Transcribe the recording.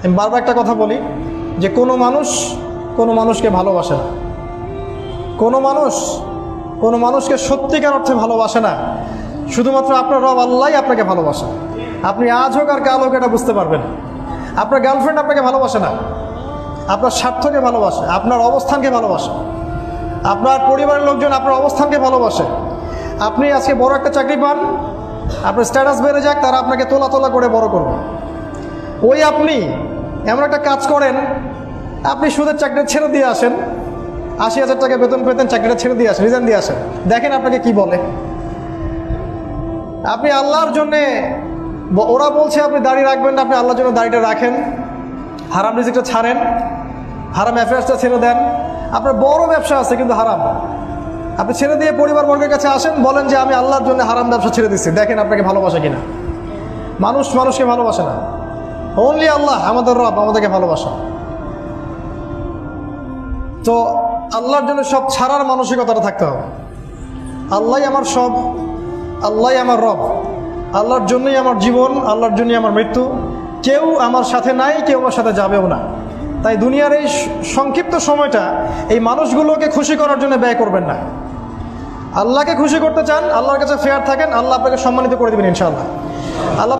আমি বারবার একটা কথা বলি যে কোনো মানুষকে ভালোবাসে না, কোনো মানুষকে সত্যিকার অর্থে ভালোবাসে না। শুধুমাত্র আপনার রব আল্লাহই আপনাকে ভালোবাসে। আপনি আজ হোক আর কাল হোক এটা বুঝতে পারবেন। আপনার গার্লফ্রেন্ড আপনাকে ভালোবাসে না, আপনার স্বার্থকে ভালোবাসে, আপনার অবস্থানকে ভালোবাসে, আপনার পরিবারের লোকজন আপনার অবস্থানকে ভালোবাসে। আপনি আজকে বড় একটা চাকরি পান, আপনার স্ট্যাটাস বেড়ে যাক, তারা আপনাকে তোলা তোলা করে বড় করবে। ওই আপনি এমন একটা কাজ করেন, আপনি সুদের চাকরি ছেড়ে দিয়ে আসেন, ৮০,০০০ টাকা বেতন পেতেন, চাকরিটা ছেড়ে দিয়ে আসেন, রিজাইন দিয়ে আসেন, দেখেন আপনাকে কি বলে। আপনি আল্লাহর জন্যে, ওরা বলছে আপনি দাড়ি রাখবেন না, আপনি আল্লাহর জন্য দাড়িটা রাখেন, হারাম রিজিকটা ছাড়েন, হারাম অ্যাফেয়ার্সটা ছেড়ে দেন। আপনার বড় ব্যবসা আছে কিন্তু হারাম, আপনি ছেড়ে দিয়ে পরিবারবর্গের কাছে আসেন, বলেন যে আমি আল্লাহর জন্য হারাম ব্যবসা ছেড়ে দিচ্ছি, দেখেন আপনাকে ভালোবাসে কিনা। মানুষকে ভালোবাসে না, অনলি আল্লাহ আমাদের রব আমাদেরকে ভালোবাসা। তো আল্লাহর জন্য সব ছাড়ার মানসিকতাটা থাকতে হবে। আল্লাহই আমার সব, আল্লাহই আমার রব, আল্লাহর জন্যই আমার জীবন, আল্লাহর জন্যই আমার মৃত্যু। কেউ আমার সাথে নাই, কেউ আমার সাথে যাবেও না। তাই দুনিয়ার এই সংক্ষিপ্ত সময়টা এই মানুষগুলোকে খুশি করার জন্য ব্যয় করবেন না। আল্লাহকে খুশি করতে চান, আল্লাহর কাছে ফেয়ার থাকেন, আল্লাহ আপনাকে সম্মানিত করে দেবেন ইনশাআল্লাহ। আল্লাহ